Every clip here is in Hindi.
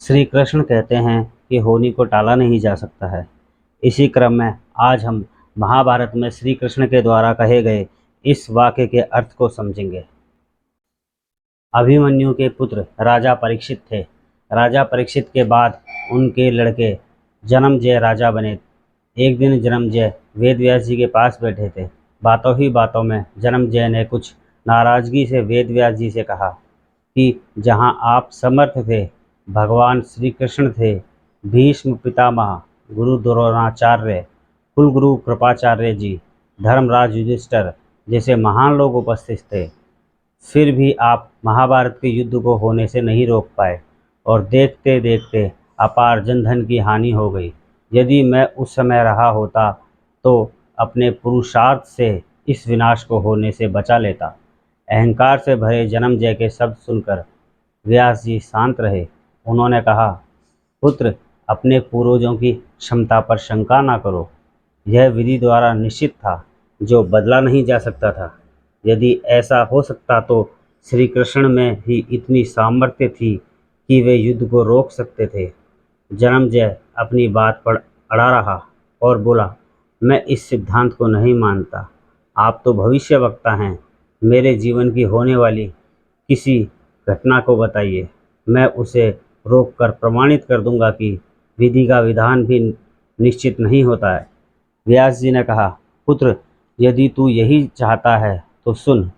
श्री कृष्ण कहते हैं कि होनी को टाला नहीं जा सकता है। इसी क्रम में आज हम महाभारत में श्री कृष्ण के द्वारा कहे गए इस वाक्य के अर्थ को समझेंगे। अभिमन्यु के पुत्र राजा परीक्षित थे। राजा परीक्षित के बाद उनके लड़के जन्मजय राजा बने। एक दिन जन्मजय वेदव्यास जी के पास बैठे थे। बातों ही बातों में जन्मजय ने कुछ नाराजगी से वेदव्यास जी से कहा कि जहां आप समर्थ थे, भगवान श्री कृष्ण थे, भीष्म पितामह, गुरु द्रोणाचार्य, कुलगुरु कृपाचार्य जी, धर्मराज युधिष्ठिर जैसे महान लोग उपस्थित थे, फिर भी आप महाभारत के युद्ध को होने से नहीं रोक पाए और देखते देखते अपार जनधन की हानि हो गई। यदि मैं उस समय रहा होता तो अपने पुरुषार्थ से इस विनाश को होने से बचा लेता। अहंकार से भरे जन्मजय के शब्द सुनकर व्यास जी शांत रहे। उन्होंने कहा, पुत्र, अपने पूर्वजों की क्षमता पर शंका ना करो। यह विधि द्वारा निश्चित था, जो बदला नहीं जा सकता था। यदि ऐसा हो सकता तो श्री कृष्ण में ही इतनी सामर्थ्य थी कि वे युद्ध को रोक सकते थे। जन्मजय अपनी बात पर अड़ा रहा और बोला, मैं इस सिद्धांत को नहीं मानता। आप तो भविष्यवक्ता हैं। मेरे जीवन की होने वाली किसी घटना को बताइए, मैं उसे रोककर प्रमाणित कर दूंगा कि विधि का विधान भी निश्चित नहीं होता है। व्यास जी ने कहा, पुत्र, यदि तू यही चाहता है तो सुन।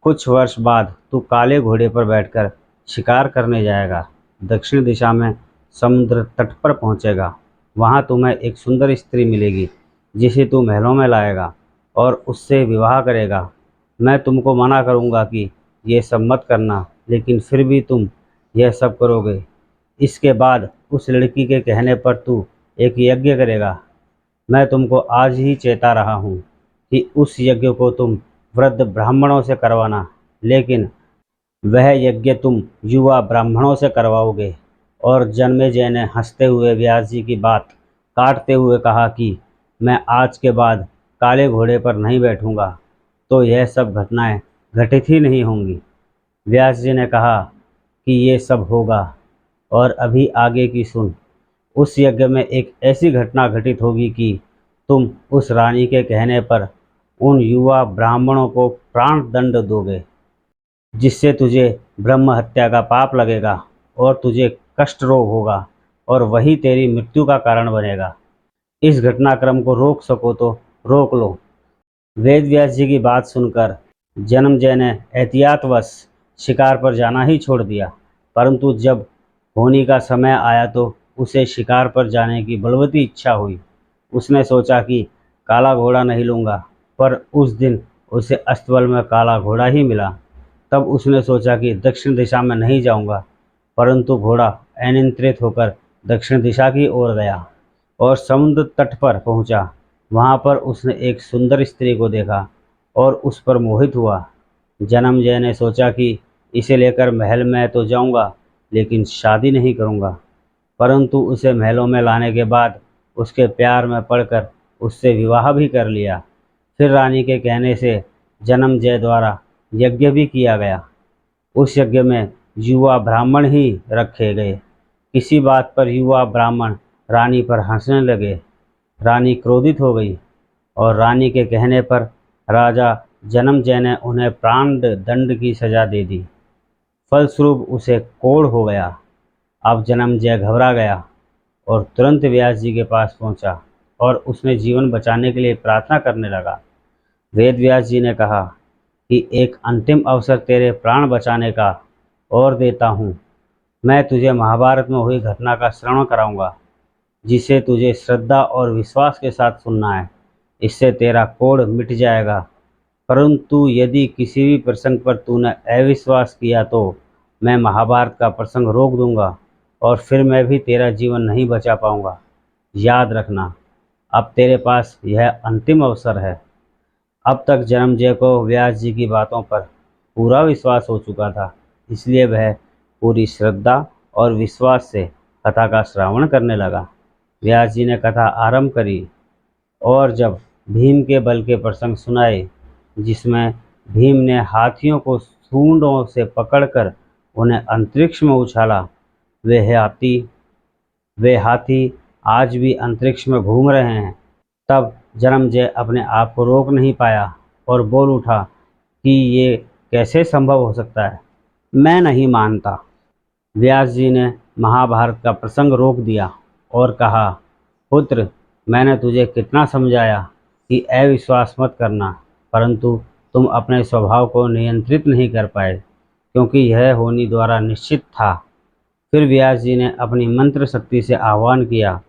कुछ वर्ष बाद तू काले घोड़े पर बैठकर शिकार करने जाएगा। दक्षिण दिशा में समुद्र तट पर पहुंचेगा। वहां तुम्हें एक सुंदर स्त्री मिलेगी जिसे तू महलों में लाएगा और उससे विवाह करेगा। मैं तुमको मना करूंगा कि ये सब मत करना, लेकिन फिर भी तुम यह सब करोगे। इसके बाद उस लड़की के कहने पर तू एक यज्ञ करेगा। मैं तुमको आज ही चेता रहा हूँ कि उस यज्ञ को तुम वृद्ध ब्राह्मणों से करवाना, लेकिन वह यज्ञ तुम युवा ब्राह्मणों से करवाओगे। और जन्मेजय ने हंसते हुए व्यास जी की बात काटते हुए कहा कि मैं आज के बाद काले घोड़े पर नहीं बैठूंगा तो यह सब घटनाएं घटित ही नहीं होंगी। व्यास जी ने कहा कि ये सब होगा, और अभी आगे की सुन। उस यज्ञ में एक ऐसी घटना घटित होगी कि तुम उस रानी के कहने पर उन युवा ब्राह्मणों को प्राण दंड दोगे, जिससे तुझे ब्रह्म हत्या का पाप लगेगा और तुझे कष्ट रोग होगा, और वही तेरी मृत्यु का कारण बनेगा। इस घटनाक्रम को रोक सको तो रोक लो। वेद व्यास जी की बात सुनकर जन्मजय ने एहतियातवश शिकार पर जाना ही छोड़ दिया, परंतु जब होनी का समय आया तो उसे शिकार पर जाने की बलवती इच्छा हुई। उसने सोचा कि काला घोड़ा नहीं लूँगा, पर उस दिन उसे अस्तबल में काला घोड़ा ही मिला। तब उसने सोचा कि दक्षिण दिशा में नहीं जाऊँगा, परंतु घोड़ा अनियंत्रित होकर दक्षिण दिशा की ओर गया और समुद्र तट पर पहुँचा। वहाँ पर उसने एक सुंदर स्त्री को देखा और उस पर मोहित हुआ। जन्मजय ने सोचा कि इसे लेकर महल में तो जाऊँगा, लेकिन शादी नहीं करूँगा। परंतु उसे महलों में लाने के बाद उसके प्यार में पड़कर उससे विवाह भी कर लिया। फिर रानी के कहने से जन्मजय द्वारा यज्ञ भी किया गया। उस यज्ञ में युवा ब्राह्मण ही रखे गए। किसी बात पर युवा ब्राह्मण रानी पर हंसने लगे। रानी क्रोधित हो गई और रानी के कहने पर राजा जन्मजय ने उन्हें प्राण दंड की सजा दे दी। फलस्वरूप उसे कोढ़ हो गया। अब जन्मजय घबरा गया और तुरंत व्यास जी के पास पहुंचा और उसने जीवन बचाने के लिए प्रार्थना करने लगा। वेद व्यास जी ने कहा कि एक अंतिम अवसर तेरे प्राण बचाने का और देता हूँ। मैं तुझे महाभारत में हुई घटना का श्रवण कराऊंगा, जिसे तुझे श्रद्धा और विश्वास के साथ सुनना है। इससे तेरा कोढ़ मिट जाएगा। परंतु यदि किसी भी प्रसंग पर तूने अविश्वास किया तो मैं महाभारत का प्रसंग रोक दूंगा और फिर मैं भी तेरा जीवन नहीं बचा पाऊंगा। याद रखना, अब तेरे पास यह अंतिम अवसर है। अब तक जन्मजय को व्यास जी की बातों पर पूरा विश्वास हो चुका था, इसलिए वह पूरी श्रद्धा और विश्वास से कथा का श्रवण करने लगा। व्यास जी ने कथा आरंभ करी और जब भीम के बल के प्रसंग सुनाए, जिसमें भीम ने हाथियों को सूंडों से पकड़कर उन्हें अंतरिक्ष में उछाला, वे हाथी वे हाथी आज भी अंतरिक्ष में घूम रहे हैं। तब जन्मजय अपने आप को रोक नहीं पाया और बोल उठा कि ये कैसे संभव हो सकता है? मैं नहीं मानता। व्यास जी ने महाभारत का प्रसंग रोक दिया और कहा, पुत्र, मैंने तुझे कितना समझाया कि अविश्वास मत करना, परंतु तुम अपने स्वभाव को नियंत्रित नहीं कर पाए, क्योंकि यह होनी द्वारा निश्चित था। फिर व्यास जी ने अपनी मंत्र शक्ति से आह्वान किया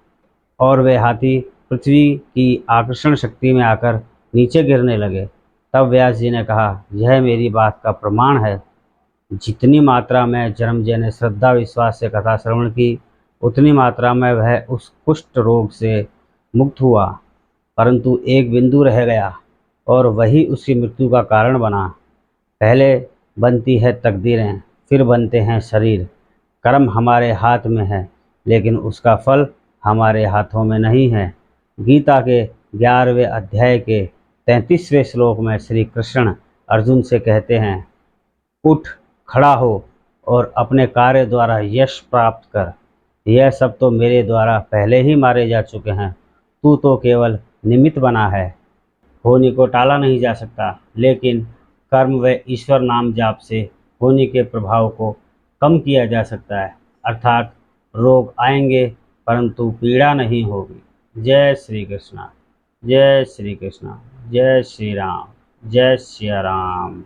और वे हाथी पृथ्वी की आकर्षण शक्ति में आकर नीचे गिरने लगे। तब व्यास जी ने कहा, यह मेरी बात का प्रमाण है। जितनी मात्रा में जन्मजय ने श्रद्धा विश्वास से कथा श्रवण की, उतनी मात्रा में वह उस कुष्ठ रोग से मुक्त हुआ, परंतु एक बिंदु रह गया और वही उसकी मृत्यु का कारण बना। पहले बनती है तकदीरें, फिर बनते हैं शरीर। कर्म हमारे हाथ में है, लेकिन उसका फल हमारे हाथों में नहीं है। गीता के 11वें अध्याय के 33वें श्लोक में श्री कृष्ण अर्जुन से कहते हैं, उठ, खड़ा हो और अपने कार्य द्वारा यश प्राप्त कर। यह सब तो मेरे द्वारा पहले ही मारे जा चुके हैं। तू तो केवल निमित्त बना है। होनी को टाला नहीं जा सकता, लेकिन कर्म व ईश्वर नाम जाप से होनी के प्रभाव को कम किया जा सकता है। अर्थात रोग आएंगे, परंतु पीड़ा नहीं होगी। जय श्री कृष्णा। जय श्री कृष्णा। जय श्री राम। जय श्री राम।